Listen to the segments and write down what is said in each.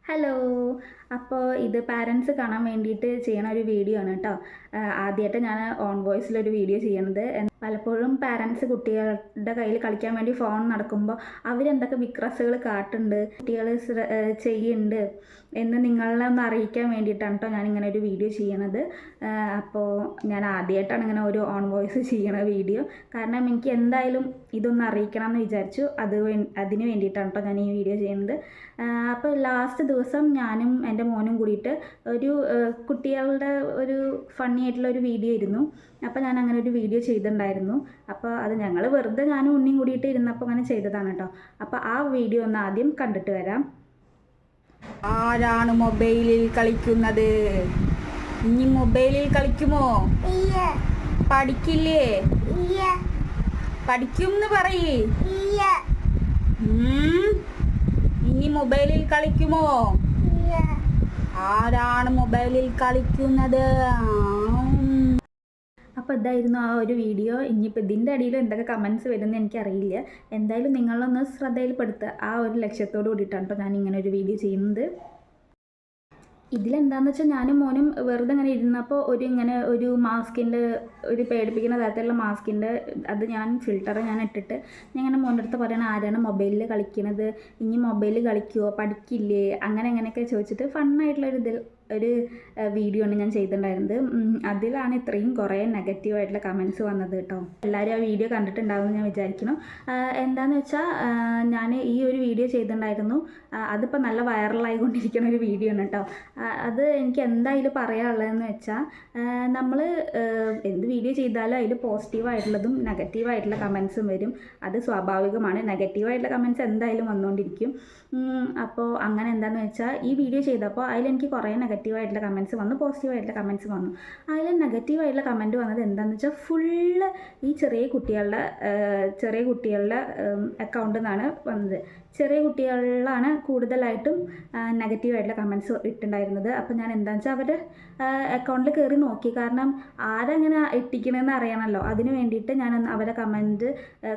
Hello. അപ്പോൾ ഇത് parents കാണാൻ വേണ്ടിയിട്ട് ചെയ്യണ ഒരു വീഡിയോ ആണ് കേട്ടോ. ആദ്യമായിട്ട് ഞാൻ ഓൺ വോയിസിലൊരു വീഡിയോ ചെയ്യണത്. പലപ്പോഴും പാരൻസ് കുട്ടികളുടെ കയ്യിൽ കളിക്കാൻ വേണ്ടി ഫോൺ നടക്കുമ്പോൾ അവരെന്തൊക്കെ വിക്രസുകൾ കാട്ടുന്നുണ്ട്, കുട്ടികൾ ചെയ്യുന്നുണ്ട് എന്ന് നിങ്ങളെ ഒന്ന് അറിയിക്കാൻ വേണ്ടിയിട്ടാണ് കേട്ടോ ഞാനിങ്ങനെ ഒരു വീഡിയോ ചെയ്യണത്. അപ്പോൾ ഞാൻ ആദ്യമായിട്ടാണ് ഇങ്ങനെ ഒരു ഓൺ വോയിസ് ചെയ്യണ വീഡിയോ. കാരണം എനിക്ക് എന്തായാലും ഇതൊന്ന് അറിയിക്കണം എന്ന് വിചാരിച്ചു. അതിന് വേണ്ടിയിട്ടാണ് കേട്ടോ ഞാൻ ഈ വീഡിയോ ചെയ്യുന്നത്. അപ്പോൾ ലാസ്റ്റ് ദിവസം ഞാനും എൻ്റെ മോനും കൂടിയിട്ട് ഒരു കുട്ടികളുടെ ഒരു ഫണ്ണി ആയിട്ടുള്ള ഒരു വീഡിയോ ഇരുന്നു. അപ്പോൾ ഞാൻ അങ്ങനെ ഒരു വീഡിയോ ചെയ്തിട്ടുണ്ടായിരുന്നു. അപ്പോൾ അത് ഞങ്ങൾ വെറുതെ ഞാനും ഉണ്ണിയും കൂടിയിട്ട് ഇരുന്നപ്പോൾ അങ്ങനെ ചെയ്തതാണ് കേട്ടോ. അപ്പോൾ ആ വീഡിയോ ഒന്ന് ആദ്യം കണ്ടിട്ട് വരാം. ആരാണ് മൊബൈലിൽ കളിക്കുന്നത്? ഇനി മൊബൈലിൽ കളിക്കുമോ? പഠിക്കില്ലേ? പഠിക്കുമെന്ന് പറയേ. ഇനി മൊബൈലിൽ കളിക്കുമോ? ആരാണ് മൊബൈലിൽ കളിക്കുന്നത്? അപ്പോൾ ഇതായിരുന്നു ആ ഒരു വീഡിയോ. ഇനിയിപ്പോൾ ഇതിൻ്റെ അടിയിൽ എന്തൊക്കെ കമൻറ്റ്സ് വരുമെന്ന് എനിക്കറിയില്ല. എന്തായാലും നിങ്ങളൊന്ന് ശ്രദ്ധയിൽപ്പെടുത്തുക. ആ ഒരു ലക്ഷ്യത്തോട് കൂടിയിട്ടാണ് കേട്ടോ ഞാൻ ഇങ്ങനെ ഒരു വീഡിയോ ചെയ്യുന്നത്. ഇതിലെന്താണെന്ന് വെച്ചാൽ ഞാനും മോനും വെറുതെ ഇങ്ങനെ ഇരുന്നപ്പോൾ ഒരു മാസ്കിൻ്റെ ഒരു പേടിപ്പിക്കുന്ന തരത്തിലുള്ള മാസ്കിൻ്റെ അത് ഫിൽറ്റർ ഞാൻ ഇട്ടിട്ട് ഞാൻ ഇങ്ങനെ മോൻ്റെ അടുത്ത് പറയണം, ആരാണ് മൊബൈലിൽ കളിക്കുന്നത്, ഇനി മൊബൈലിൽ കളിക്കുമോ, പഠിക്കില്ലേ, അങ്ങനെയൊക്കെ ചോദിച്ചിട്ട് ഒരു വീഡിയോ ആണ് ഞാൻ ചെയ്തിട്ടുണ്ടായിരുന്നത്. അതിലാണ് ഇത്രയും കുറേ നെഗറ്റീവായിട്ടുള്ള കമൻറ്റ്സ് വന്നത് കേട്ടോ. എല്ലാവരും ആ വീഡിയോ കണ്ടിട്ടുണ്ടാവുമെന്ന് ഞാൻ വിചാരിക്കുന്നു. എന്താണെന്ന് വെച്ചാൽ ഞാൻ ഈ ഒരു വീഡിയോ ചെയ്തിട്ടുണ്ടായിരുന്നു. അതിപ്പോൾ നല്ല വൈറലായിക്കൊണ്ടിരിക്കുന്ന ഒരു വീഡിയോ ആണ് കേട്ടോ. അത് എനിക്ക് എന്തായാലും പറയാനുള്ളതെന്ന് വെച്ചാൽ നമ്മൾ എന്ത് വീഡിയോ ചെയ്താലും അതിൽ പോസിറ്റീവായിട്ടുള്ളതും നെഗറ്റീവായിട്ടുള്ള കമൻസും വരും. അത് സ്വാഭാവികമാണ്. നെഗറ്റീവായിട്ടുള്ള കമൻസ് എന്തായാലും വന്നുകൊണ്ടിരിക്കും. അപ്പോൾ അങ്ങനെ എന്താണെന്ന് വെച്ചാൽ ഈ വീഡിയോ ചെയ്തപ്പോൾ അതിലെനിക്ക് കുറേ നെഗറ്റീവായിട്ടുള്ള കമൻസ് വന്നു, പോസിറ്റീവായിട്ടുള്ള കമൻസ് വന്നു. അതിൽ നെഗറ്റീവായിട്ടുള്ള കമൻറ്റ് വന്നത് എന്താണെന്ന് വെച്ചാൽ ഫുള്ള് ഈ ചെറിയ കുട്ടികളുടെ അക്കൗണ്ടിൽ നിന്നാണ് വന്നത്. ചെറിയ കുട്ടികളിലാണ് കൂടുതലായിട്ടും നെഗറ്റീവായിട്ടുള്ള കമൻറ്റ്സ് ഇട്ടുണ്ടായിരുന്നത്. അപ്പോൾ ഞാൻ എന്താണെന്ന് വെച്ചാൽ അവരുടെ അക്കൗണ്ടിൽ കയറി നോക്കി. കാരണം ആരെങ്ങനെ ഇട്ടിക്കണമെന്ന് അറിയണമല്ലോ. അതിന് വേണ്ടിയിട്ട് ഞാൻ അവരുടെ കമൻറ്റ്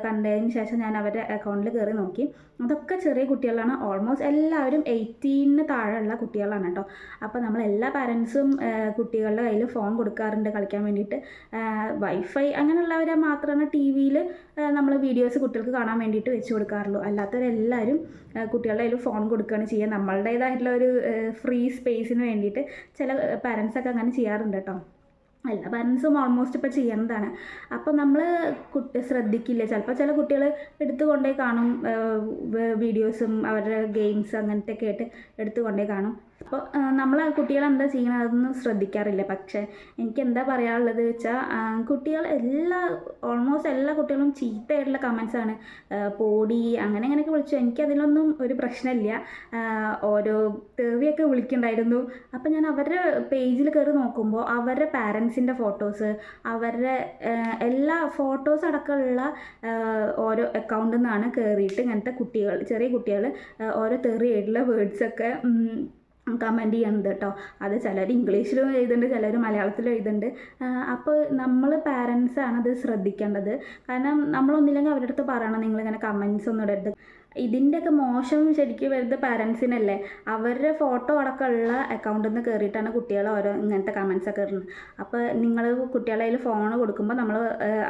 കണ്ടതിന് ശേഷം ഞാൻ അവരുടെ അക്കൗണ്ടിൽ കയറി നോക്കി. അതൊക്കെ ചെറിയ കുട്ടികളാണ്. ഓൾമോസ്റ്റ് എല്ലാവരും 18 താഴെയുള്ള കുട്ടികളാണ് കേട്ടോ. അപ്പോൾ നമ്മൾ എല്ലാ പാരൻസും കുട്ടികളുടെ കയ്യിൽ ഫോൺ കൊടുക്കാറുണ്ട് കളിക്കാൻ വേണ്ടിയിട്ട്. വൈഫൈ അങ്ങനെയുള്ളവരെ മാത്രമാണ് ടി വിയിൽ നമ്മൾ വീഡിയോസ് കുട്ടികൾക്ക് കാണാൻ വേണ്ടിയിട്ട് വെച്ച് കൊടുക്കാറുള്ളൂ. അല്ലാത്തവരെല്ലാവരും കുട്ടികളുടെ കയ്യിൽ ഫോൺ കൊടുക്കുകയാണ് ചെയ്യുക. നമ്മളുടേതായിട്ടുള്ള ഒരു ഫ്രീ സ്പേസിന് വേണ്ടിയിട്ട് ചില പാരൻസൊക്കെ അങ്ങനെ ചെയ്യാറുണ്ട് കേട്ടോ. എല്ലാ പാരൻസും ഓൾമോസ്റ്റ് ഇപ്പോൾ ചെയ്യുന്നതാണ്. അപ്പോൾ നമ്മൾ ശ്രദ്ധിക്കില്ല. ചിലപ്പോൾ ചില കുട്ടികൾ എടുത്തു കൊണ്ടേ കാണും വീഡിയോസും അവരുടെ ഗെയിംസ് അങ്ങനത്തെയൊക്കെ ആയിട്ട് എടുത്തു കൊണ്ടേ കാണും. അപ്പോൾ നമ്മൾ കുട്ടികളെന്താ ചെയ്യണത് അതൊന്നും ശ്രദ്ധിക്കാറില്ല. പക്ഷേ എനിക്ക് എന്താ പറയാനുള്ളത് വെച്ചാൽ കുട്ടികൾ ഓൾമോസ്റ്റ് എല്ലാ കുട്ടികളും ചീത്തയായിട്ടുള്ള കമൻസാണ്. പോടി അങ്ങനെയൊക്കെ വിളിച്ചു. എനിക്കതിലൊന്നും ഒരു പ്രശ്നമില്ല. ഓരോ തെറിയൊക്കെ വിളിക്കുന്നുണ്ടായിരുന്നു. അപ്പോൾ ഞാൻ അവരുടെ പേജിൽ കയറി നോക്കുമ്പോൾ അവരുടെ പാരൻസിൻ്റെ ഫോട്ടോസ്, അവരുടെ എല്ലാ ഫോട്ടോസ് അടക്കമുള്ള ഓരോ അക്കൗണ്ടിൽ നിന്നാണ് കയറിയിട്ട് ഇങ്ങനത്തെ ചെറിയ കുട്ടികൾ ഓരോ തെറിയായിട്ടുള്ള വേർഡ്സൊക്കെ കമൻറ്റ് ചെയ്യുന്നത് കേട്ടോ. അത് ചിലർ ഇംഗ്ലീഷിലും എഴുതുന്നുണ്ട്, ചിലർ മലയാളത്തിലും എഴുതുന്നുണ്ട്. അപ്പോൾ നമ്മൾ പാരൻസാണ് അത് ശ്രദ്ധിക്കേണ്ടത്. കാരണം നമ്മളൊന്നില്ലെങ്കിൽ അവരുടെ അടുത്ത് പറയണം, നിങ്ങളിങ്ങനെ കമൻസ് ഒന്നും ഇടരുത്. ഇതിൻ്റെയൊക്കെ മോശം ശരിക്കും വരുന്നത് പാരൻസിനല്ലേ. അവരുടെ ഫോട്ടോ അടക്കമുള്ള അക്കൗണ്ടിൽ നിന്ന് കയറിയിട്ടാണ് കുട്ടികൾ ഓരോ ഇങ്ങനത്തെ കമൻസൊക്കെ ഇടുന്നത്. അപ്പോൾ നിങ്ങൾ കുട്ടികളെ അതിൽ ഫോൺ കൊടുക്കുമ്പോൾ നമ്മൾ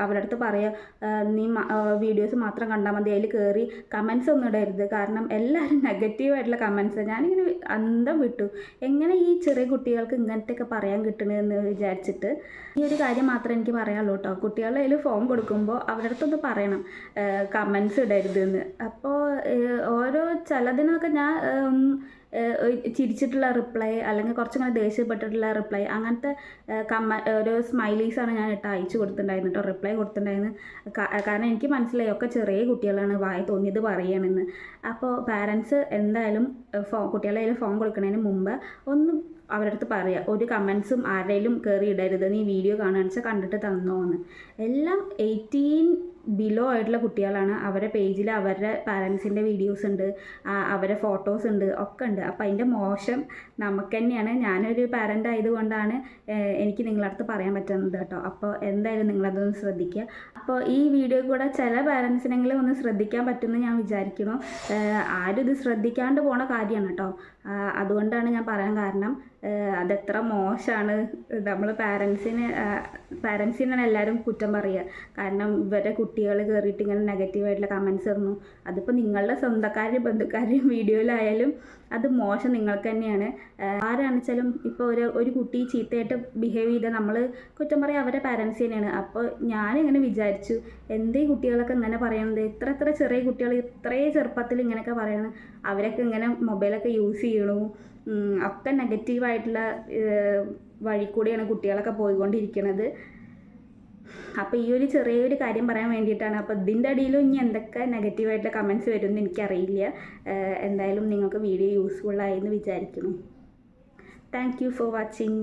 അവരുടെ അടുത്ത് പറയുക, നീ വീഡിയോസ് മാത്രം കണ്ടാൽ മതി, അതിൽ കയറി കമൻസ് ഒന്നും ഇടരുത്. കാരണം എല്ലാവരും നെഗറ്റീവായിട്ടുള്ള കമൻസ്. ഞാനിങ്ങനെ അന്തം വിട്ടു, എങ്ങനെ ഈ ചെറിയ കുട്ടികൾക്ക് ഇങ്ങനത്തെയൊക്കെ പറയാൻ കിട്ടണമെന്ന് വിചാരിച്ചിട്ട്. ഈ ഒരു കാര്യം മാത്രമേ എനിക്ക് പറയാനുള്ളൂ കേട്ടോ. കുട്ടികളുടെ കയ്യിൽ ഫോൺ കൊടുക്കുമ്പോൾ അവരുടെ അടുത്തൊന്ന് പറയണം കമൻസ് ഇടരുതെന്ന്. അപ്പോൾ ഓരോ ചിലതിനൊക്കെ ഞാൻ ചിരിച്ചിട്ടുള്ള റിപ്ലൈ അല്ലെങ്കിൽ കുറച്ചിങ്ങനെ ദേഷ്യപ്പെട്ടിട്ടുള്ള റിപ്ലൈ അങ്ങനത്തെ ഓരോ സ്മൈലീസാണ് ഞാൻ അയച്ചു കൊടുത്തിട്ടുണ്ടായിരുന്നു കേട്ടോ, റിപ്ലൈ കൊടുത്തിട്ടുണ്ടായിരുന്നു. കാരണം എനിക്ക് മനസ്സിലായി ഒക്കെ ചെറിയ കുട്ടികളാണ്, വായ തോന്നിയത് പറയണമെന്ന്. അപ്പോൾ പാരൻസ് എന്തായാലും കുട്ടികളുടെ കയ്യിൽ ഫോൺ കൊടുക്കുന്നതിന് മുമ്പ് ഒന്ന് അവരുടെ അടുത്ത് പറയുക, ഒരു കമൻസും ആരുടെയും കയറി ഇടരുത്, നീ വീഡിയോ കാണുകയാണെന്ന് വെച്ചാൽ കണ്ടിട്ട് തന്നോന്ന്. എല്ലാം 18 ബിലോ ആയിട്ടുള്ള കുട്ടികളാണ്. അവരുടെ പേജിൽ അവരുടെ പാരൻസിൻ്റെ വീഡിയോസ് ഉണ്ട്, അവരുടെ ഫോട്ടോസ് ഉണ്ട്, ഒക്കെ ഉണ്ട്. അപ്പോൾ അതിൻ്റെ മോശം നമുക്ക് തന്നെയാണ്. ഞാനൊരു പാരൻ്റ് ആയതുകൊണ്ടാണ് എനിക്ക് നിങ്ങളുടെ അടുത്ത് പറയാൻ പറ്റുന്നത് കേട്ടോ. അപ്പോൾ എന്തായാലും നിങ്ങളതൊന്ന് ശ്രദ്ധിക്കുക. അപ്പോൾ ഈ വീഡിയോ കൂടെ ചില പാരൻസിനെങ്കിലും ഒന്ന് ശ്രദ്ധിക്കാൻ പറ്റുമെന്ന് ഞാൻ വിചാരിക്കുന്നു. ആരും ഇത് ശ്രദ്ധിക്കാണ്ട് പോണ കാര്യമാണ് കേട്ടോ. അതുകൊണ്ടാണ് ഞാൻ പറയാൻ കാരണം. അതെത്ര മോശമാണ്. നമ്മൾ പാരൻസിനാണ് എല്ലാവരും കുറ്റം പറയുക. കാരണം ഇവരുടെ കുട്ടികൾ കയറിയിട്ട് ഇങ്ങനെ നെഗറ്റീവായിട്ടുള്ള കമൻസ് ഇടുന്നു. അതിപ്പോൾ നിങ്ങളുടെ സ്വന്തക്കാരും ബന്ധുക്കാരും വീഡിയോയിലായാലും അത് മോശം നിങ്ങൾക്ക് തന്നെയാണ്. ആരാണെന്ന് വെച്ചാലും ഇപ്പോൾ ഒരു കുട്ടി ചീത്തയായിട്ട് ബിഹേവ് ചെയ്താൽ നമ്മൾ കുറ്റം പറയുക അവരുടെ പാരൻസ് തന്നെയാണ്. അപ്പോൾ ഞാനിങ്ങനെ വിചാരിച്ചു, എന്തേ കുട്ടികളൊക്കെ ഇങ്ങനെ പറയുന്നത്, ഇത്ര ചെറിയ കുട്ടികൾ ഇത്രയും ചെറുപ്പത്തിൽ ഇങ്ങനെയൊക്കെ പറയണം, അവരൊക്കെ ഇങ്ങനെ മൊബൈലൊക്കെ യൂസ് ചെയ്യണു, ഒക്കെ നെഗറ്റീവായിട്ടുള്ള വഴി കൂടിയാണ് കുട്ടികളൊക്കെ പോയിക്കൊണ്ടിരിക്കുന്നത്. അപ്പോൾ ഈ ഒരു ചെറിയൊരു കാര്യം പറയാൻ വേണ്ടിയിട്ടാണ്. അപ്പോൾ ഇതിൻ്റെ അടിയിലും ഇനി എന്തൊക്കെ നെഗറ്റീവായിട്ടുള്ള കമൻറ്റ്സ് വരുമെന്ന് എനിക്കറിയില്ല. എന്തായാലും നിങ്ങൾക്ക് വീഡിയോ യൂസ്ഫുള്ളായി എന്ന് വിചാരിക്കുന്നു. Thank you for watching.